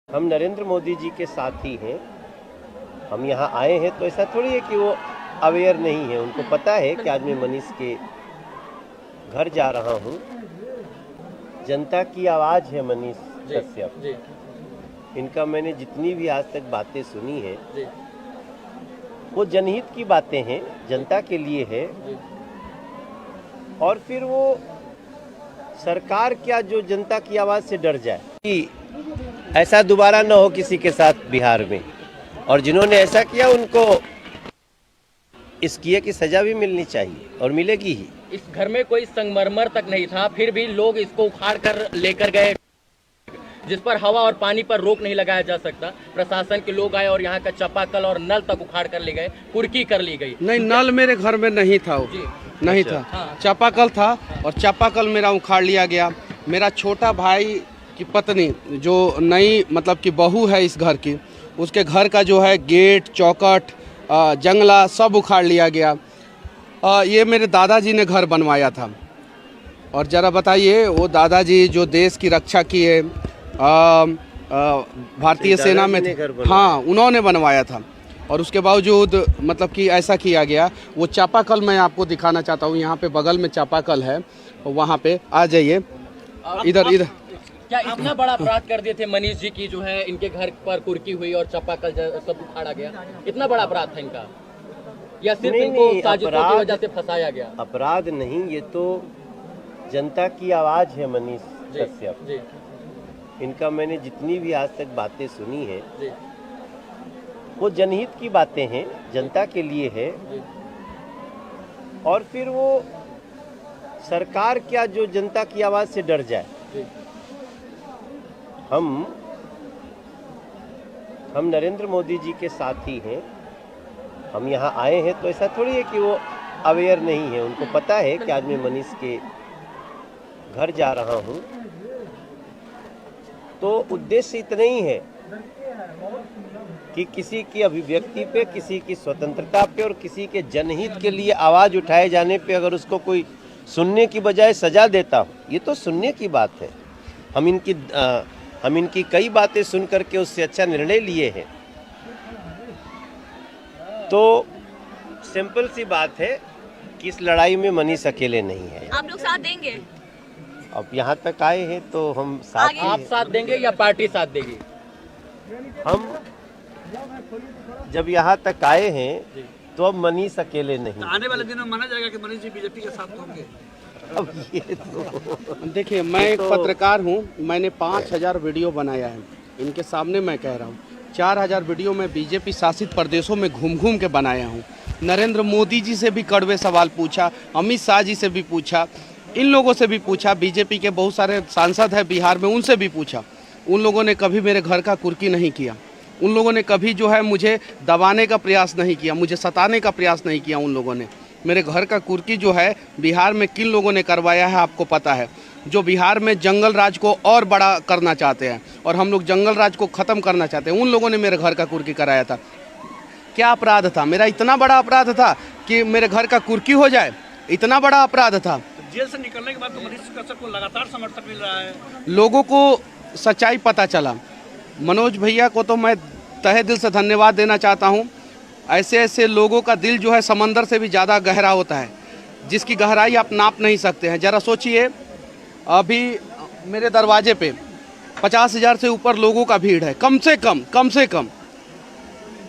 हम नरेंद्र मोदी जी के साथी हैं। हम यहाँ आए हैं तो ऐसा थोड़ी है कि वो अवेयर नहीं है। उनको पता है कि आज मैं मनीष के घर जा रहा हूँ। जनता की आवाज़ है मनीष कश्यप। इनका मैंने जितनी भी आज तक बातें सुनी है वो जनहित की बातें हैं, जनता के लिए है। और फिर वो सरकार क्या जो जनता की आवाज़ से डर जाए कि ऐसा दोबारा न हो किसी के साथ बिहार में। और जिन्होंने ऐसा किया उनको इस किए की सजा भी मिलनी चाहिए और मिलेगी ही। इस घर में कोई संगमरमर तक नहीं था, फिर भी लोग इसको उखाड़ कर लेकर गए, जिस पर हवा और पानी पर रोक नहीं लगाया जा सकता। प्रशासन के लोग आए और यहाँ का चापाकल और नल तक उखाड़ कर ले गए, कुर्की कर ली गई। नहीं, नल मेरे घर में नहीं था, नहीं था। हाँ। चापाकल था और चापाकल मेरा उखाड़ लिया गया। मेरा छोटा भाई की पत्नी जो नई मतलब कि बहू है इस घर की, उसके घर का जो है गेट, चौखट, जंगला सब उखाड़ लिया गया। ये मेरे दादाजी ने घर बनवाया था। और ज़रा बताइए, वो दादाजी जो देश की रक्षा किए, भारतीय सेना में थे, हाँ, उन्होंने बनवाया था। और उसके बावजूद मतलब कि ऐसा किया गया। वो चापाकल मैं आपको दिखाना चाहता हूँ, यहाँ पे बगल में चापाकल है, वहाँ पे आ जाइए। इधर क्या इतना बड़ा अपराध कर दिए थे मनीष जी की, जो है इनके घर पर कुर्की हुई और चापाकल सब उखाड़ा गया? इतना बड़ा अपराध था इनका, या सिर्फ इनको साजिशों की वजह से फंसाया गया? अपराध नहीं, ये तो जनता की आवाज़ है मनीष कश्यप। इनका मैंने जितनी भी आज तक बातें सुनी है वो जनहित की बातें हैं, जनता के लिए है। और फिर वो सरकार क्या जो जनता की आवाज़ से डर जाए। हम नरेंद्र मोदी जी के साथी हैं। हम यहाँ आए हैं तो ऐसा थोड़ी है कि वो अवेयर नहीं है। उनको पता है कि आज मैं मनीष के घर जा रहा हूँ। तो उद्देश्य इतना ही है कि किसी की अभिव्यक्ति पे, किसी की स्वतंत्रता पे और किसी के जनहित के लिए आवाज़ उठाए जाने पे अगर उसको कोई सुनने की बजाय सजा देता हो, ये तो सुनने की बात है। हम इनकी कई बातें सुन करके उससे अच्छा निर्णय लिए हैं। तो सिंपल सी बात है कि इस लड़ाई में मनीष अकेले नहीं है। आप लोग साथ देंगे? अब यहाँ तक आए हैं तो हम साथ ही आप साथ देंगे या पार्टी साथ देगी? हम जब यहाँ तक आए हैं तो अब मनीष अकेले नहीं। आने वाले दिनों में माना जाएगा कि मनीष जी बीजेपी के साथ होंगे। अब ये तो देखिए, मैं एक पत्रकार हूँ, मैंने 5000 वीडियो बनाया है। इनके सामने मैं कह रहा हूँ, 4000 वीडियो में बीजेपी शासित प्रदेशों में घूम के बनाया हूँ। नरेंद्र मोदी जी से भी कड़वे सवाल पूछा, अमित शाह जी से भी पूछा, इन लोगों से भी पूछा, बीजेपी के बहुत सारे सांसद हैं बिहार में, उनसे भी पूछा। उन लोगों ने कभी मेरे घर का कुर्की नहीं किया। उन लोगों ने कभी जो है मुझे दबाने का प्रयास नहीं किया, मुझे सताने का प्रयास नहीं किया। उन लोगों ने मेरे घर का कुर्की जो है बिहार में किन लोगों ने करवाया है आपको पता है। जो बिहार में जंगल राज को और बड़ा करना चाहते हैं और हम लोग जंगल राज को ख़त्म करना चाहते हैं, उन लोगों ने मेरे घर का कुर्की कराया था। क्या अपराध था मेरा? इतना बड़ा अपराध था कि मेरे घर का कुर्की हो जाए? इतना बड़ा अपराध था। जेल से निकलने के बाद तो मनीष कश्यप को लगातार समर्थन मिल रहा है। लोगों को सच्चाई पता चला। मनोज भैया को तो मैं तहे दिल से धन्यवाद देना चाहता हूँ। ऐसे ऐसे लोगों का दिल जो है समंदर से भी ज़्यादा गहरा होता है, जिसकी गहराई आप नाप नहीं सकते हैं। ज़रा सोचिए, अभी मेरे दरवाजे पे 50,000 से ऊपर लोगों का भीड़ है, कम से कम।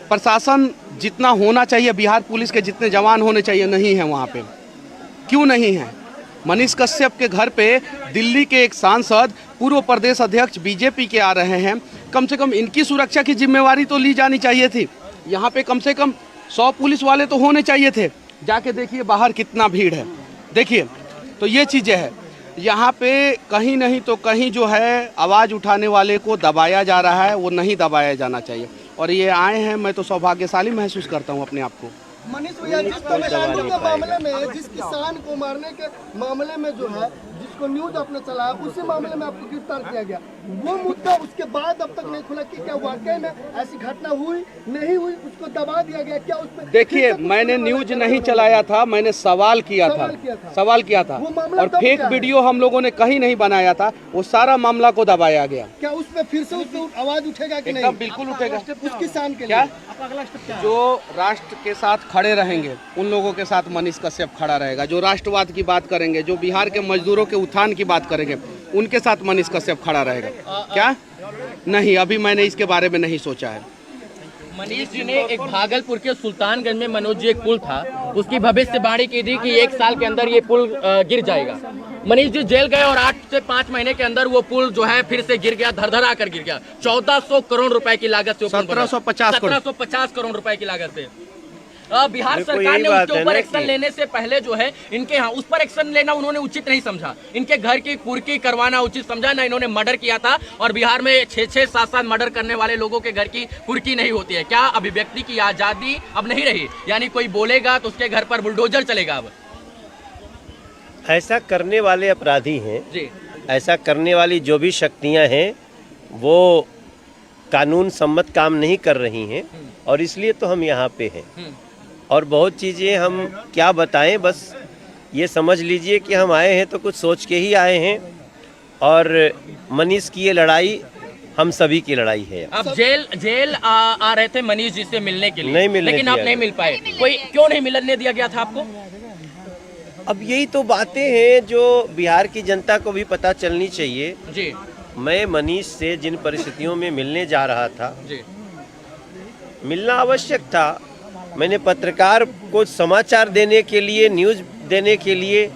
प्रशासन जितना होना चाहिए, बिहार पुलिस के जितने जवान होने चाहिए, नहीं है वहाँ पे। क्यों नहीं है? मनीष कश्यप के घर पे दिल्ली के एक सांसद, पूर्व प्रदेश अध्यक्ष बीजेपी के आ रहे हैं। कम से कम इनकी सुरक्षा की जिम्मेवारी तो ली जानी चाहिए थी। यहाँ पे कम से कम 100 पुलिस वाले तो होने चाहिए थे। जाके देखिए बाहर कितना भीड़ है, देखिए। तो ये चीज़ें हैं यहाँ पे। कहीं नहीं तो कहीं जो है आवाज़ उठाने वाले को दबाया जा रहा है, वो नहीं दबाया जाना चाहिए। और ये आए हैं, मैं तो सौभाग्यशाली महसूस करता हूँ अपने आप को। मनीष भैया, जिस मामले में, जिस किसान को मारने के मामले में जो है, जिसको न्यूज आपने चलाया, उसी मामले में आपको गिरफ्तार किया गया। वो मुद्दा उसके बाद अब तक नहीं खुला कि क्या वाकई में ऐसी घटना हुई नहीं हुई, उसको दबा दिया गया क्या उसमें? देखिए, मैंने न्यूज नहीं चलाया था, मैंने सवाल किया था। वो मामला और दब फेक गया है। वीडियो हम लोगों ने कहीं नहीं बनाया था, वो सारा मामला को दबाया गया। क्या उसमें फिर से उसको आवाज उठेगा कि नहीं? एकदम बिल्कुल उठेगा। उस किसान के क्या लिए जो राष्ट्र के साथ खड़े रहेंगे उन लोगों के साथ मनीष कश्यप खड़ा रहेगा। जो राष्ट्रवाद की बात करेंगे, जो बिहार के मजदूरों के उत्थान की बात करेंगे, उनके साथ मनीष कश्यप खड़ा रहेगा। क्या नहीं, अभी मैंने इसके बारे में नहीं सोचा है। मनीष जी ने एक भागलपुर के सुल्तानगंज में मनोज जी एक पुल था, उसकी भविष्यवाणी की थी कि 1 साल के अंदर ये पुल गिर जाएगा। मनीष जी जेल गए और 8 से 5 महीने के अंदर वो पुल जो है फिर से गिर गया, धरधरा कर गिर गया। 1400 करोड़ रुपए की लागत से 1750 करोड़ रुपए की लागत से। बिहार सरकार ने उसके ऊपर एक्शन लेने से पहले जो है इनके यहाँ उस पर एक्शन लेना उन्होंने उचित नहीं समझा। इनके घर की कुर्की करवाना उचित समझा ना। इन्होंने मर्डर किया था और बिहार में 6-6, 7-7 मर्डर करने वाले लोगों के घर की कुर्की नहीं होती है। क्या अभिव्यक्ति की आजादी अब नहीं रही? यानी कोई बोलेगा तो उसके घर पर बुलडोजर चलेगा अब? ऐसा करने वाले अपराधी हैं जी, ऐसा करने वाली जो भी शक्तियां हैं वो कानून सम्मत काम नहीं कर रही हैं और इसलिए तो हम यहाँ पे हैं। और बहुत चीज़ें हम क्या बताएं, बस ये समझ लीजिए कि हम आए हैं तो कुछ सोच के ही आए हैं और मनीष की ये लड़ाई हम सभी की लड़ाई है। अब जेल आ रहे थे मनीष जी से मिलने के लिए, नहीं मिलने लेकिन आप दिया नहीं मिल पाए। कोई क्यों नहीं मिलने दिया गया था आपको? अब यही तो बातें हैं जो बिहार की जनता को भी पता चलनी चाहिए। जी मैं मनीष से जिन परिस्थितियों में मिलने जा रहा था, जी, मिलना आवश्यक था। मैंने पत्रकार को समाचार देने के लिए, न्यूज़ देने के लिए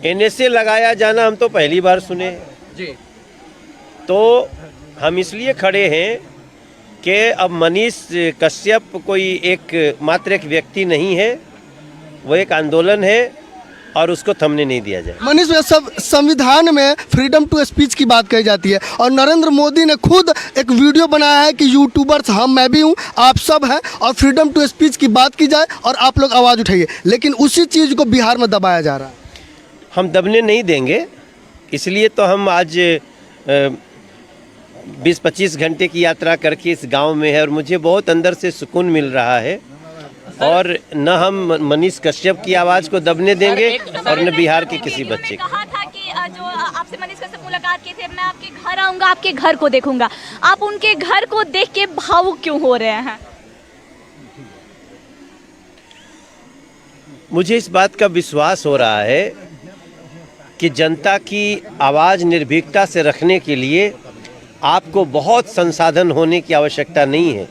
NSA लगाया जाना हम तो पहली बार सुने हैं। जी, तो हम इसलिए खड़े हैं कि अब मनीष कश्यप कोई मात्र एक व्यक्ति नहीं है, वो एक आंदोलन है और उसको थमने नहीं दिया जाए। मनीष भैया, सब संविधान में फ्रीडम टू स्पीच की बात कही जाती है और नरेंद्र मोदी ने खुद एक वीडियो बनाया है कि यूट्यूबर्स मैं भी हूँ, आप सब हैं और फ्रीडम टू स्पीच की बात की जाए और आप लोग आवाज़ उठाइए, लेकिन उसी चीज़ को बिहार में दबाया जा रहा है। हम दबने नहीं देंगे, इसलिए तो हम आज 20-25 घंटे की यात्रा करके इस गांव में है और मुझे बहुत अंदर से सुकून मिल रहा है। और न हम मनीष कश्यप की आवाज़ को दबने देंगे और न बिहार के किसी बच्चे को। कहा था कि जो आपसे मनीष कश्यप मुलाकात की थी, मैं आपके घर आऊंगा, आपके घर को देखूंगा। आप उनके घर को देख के भावुक क्यों हो रहे हैं? मुझे इस बात का विश्वास हो रहा है कि जनता की आवाज़ निर्भीकता से रखने के लिए आपको बहुत संसाधन होने की आवश्यकता नहीं है।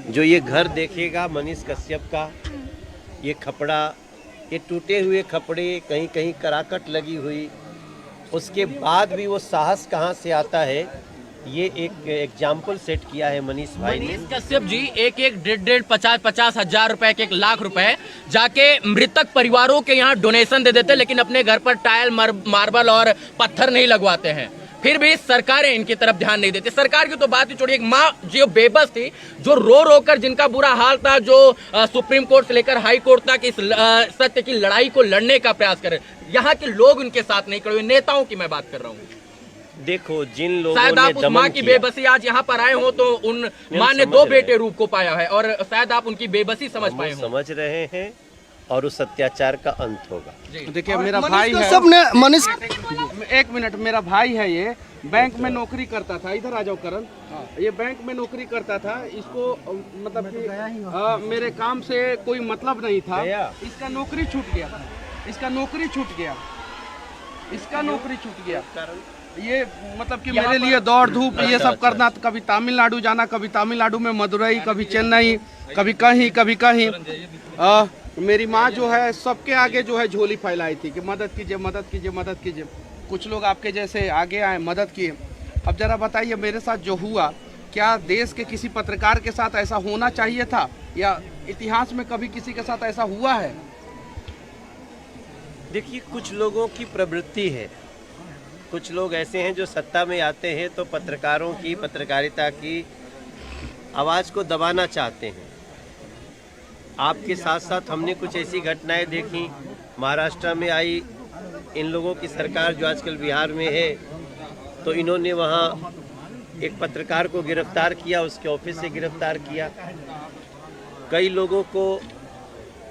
जो ये घर देखेगा मनीष कश्यप का, ये खपड़ा, ये टूटे हुए खपड़े, कहीं कहीं कराकट लगी हुई, उसके बाद भी वो साहस कहाँ से आता है, ये एक एग्जाम्पल सेट किया है मनीष भाई ने। मनीष कश्यप जी एक 1.5 50 हजार रुपए के 1 लाख रुपए जाके मृतक परिवारों के यहाँ डोनेशन दे देते, लेकिन अपने घर पर टाइल, मार्बल और पत्थर नहीं लगवाते हैं। फिर भी सरकारें इनकी तरफ ध्यान नहीं देती। सरकार की तो बात ही छोड़िए, एक माँ जो बेबस थी, जो रो रो कर, जिनका बुरा हाल था, जो सुप्रीम कोर्ट से लेकर हाई कोर्ट तक इस सत्य की लड़ाई को लड़ने का प्रयास करे, यहाँ के लोग उनके साथ नहीं खड़े हुए। नेताओं की मैं बात कर रहा हूँ। देखो, जिन लोगों शायद ने आप उस माँ की बेबसी आज यहाँ पर आए हो तो उन माँ ने 2 बेटे रूप को पाया है और शायद आप उनकी बेबसी समझ पाए हो। समझ रहे हैं और उस अत्याचार का अंत होगा। देखिए, मेरा भाई है, सब ने मनीष 1 मिनट, मेरा भाई है, ये बैंक में नौकरी करता था। इधर आ जाओ करण। ये बैंक में नौकरी करता था, इसको मतलब कि मेरे काम से कोई मतलब नहीं था। इसका नौकरी छूट गया, इसका नौकरी छूट गया, इसका नौकरी छूट गया। ये मतलब कि मेरे लिए दौड़ धूप ये सब करना, कभी तमिलनाडु जाना, कभी तमिलनाडु में मदुरई, कभी चेन्नई, कभी कहीं। मेरी माँ जो है सबके आगे जो है झोली फैलाई थी कि मदद कीजिए, मदद कीजिए, मदद कीजिए। कुछ लोग आपके जैसे आगे आए, मदद किए। अब जरा बताइए, मेरे साथ जो हुआ, क्या देश के किसी पत्रकार के साथ ऐसा होना चाहिए था या इतिहास में कभी किसी के साथ ऐसा हुआ है? देखिए, कुछ लोगों की प्रवृत्ति है, कुछ लोग ऐसे हैं जो सत्ता में आते हैं तो पत्रकारों की, पत्रकारिता की आवाज़ को दबाना चाहते हैं। आपके साथ साथ हमने कुछ ऐसी घटनाएं देखी, महाराष्ट्र में आई, इन लोगों की सरकार जो आजकल बिहार में है, तो इन्होंने वहाँ एक पत्रकार को गिरफ्तार किया, उसके ऑफिस से गिरफ्तार किया। कई लोगों को,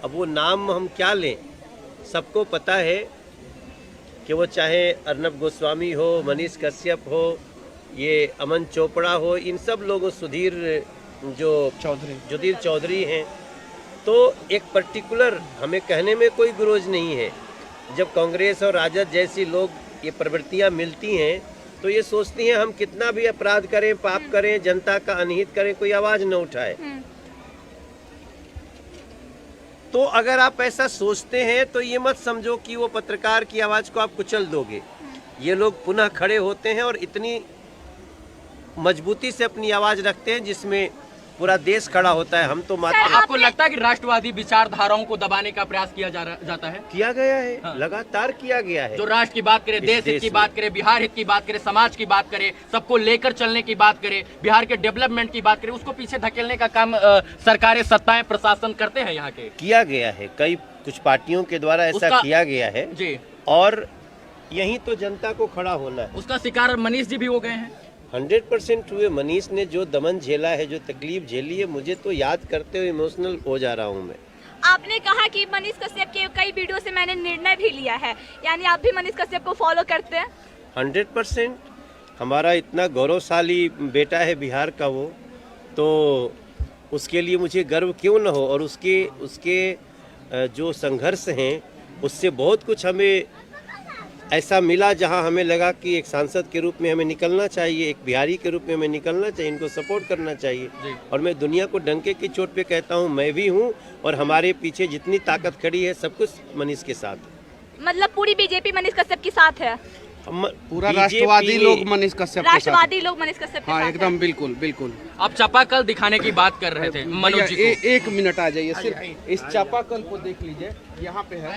अब वो नाम हम क्या लें, सबको पता है कि वो चाहे अर्नब गोस्वामी हो, मनीष कश्यप हो, ये अमन चोपड़ा हो, इन सब लोगों, सुधीर चौधरी हैं, तो एक पर्टिकुलर हमें कहने में कोई गुरोज नहीं है। जब कांग्रेस और राजद जैसी लोग ये प्रवृत्तियां मिलती हैं तो ये सोचती हैं हम कितना भी अपराध करें, पाप करें, जनता का अनहित करें, कोई आवाज न उठाए। तो अगर आप ऐसा सोचते हैं तो ये मत समझो कि वो पत्रकार की आवाज को आप कुचल दोगे। ये लोग पुनः खड़े होते हैं और इतनी मजबूती से अपनी आवाज रखते हैं जिसमें पूरा देश खड़ा होता है। हम तो मात्र, आपको लगता है कि राष्ट्रवादी विचारधाराओं को दबाने का प्रयास किया जाता है? किया गया है, हाँ। लगातार किया गया है। जो राष्ट्र की बात करें, देश हित की बात करें, बिहार हित की बात करें, समाज की बात करें, सबको लेकर चलने की बात करें, बिहार के डेवलपमेंट की बात करें, उसको पीछे धकेलने का काम सरकारें, सत्ताएं, प्रशासन करते हैं यहाँ के। किया गया है, कई कुछ पार्टियों के द्वारा ऐसा किया गया है जी, और यही तो जनता को खड़ा होना है। उसका शिकार मनीष जी भी हो गए हैं। 100% हुए। मनीष ने जो दमन झेला है, जो तकलीफ झेली है, मुझे तो याद करते हुए इमोशनल हो जा रहा हूँ मैं। आपने कहा कि मनीष कश्यप के कई वीडियो से मैंने निर्णय भी लिया है, यानी आप भी मनीष कश्यप को फॉलो करते हैं? 100%। हमारा इतना गौरवशाली बेटा है बिहार का वो, तो उसके लिए मुझे गर्व क्यों न हो। और उसके जो संघर्ष हैं उससे बहुत कुछ हमें ऐसा मिला जहां हमें लगा कि एक सांसद के रूप में हमें निकलना चाहिए, एक बिहारी के रूप में हमें निकलना चाहिए, इनको सपोर्ट करना चाहिए। और मैं दुनिया को डंके की चोट पे कहता हूं, मैं भी हूं और हमारे पीछे जितनी ताकत खड़ी है सब कुछ मनीष के साथ है। मतलब पूरी बीजेपी मनीष कश्यप के साथ है? पूरा राष्ट्रवादी लोग मनीष कश्यप के साथ, राष्ट्रवादी लोग मनीष कश्यप के हाँ, साथ एकदम बिल्कुल बिल्कुल। आप चापाकल दिखाने की बात कर रहे थे मनोज जी को। एक मिनट आ जाइए, सिर्फ इस चापाकल को देख लीजिए, यहाँ पे है।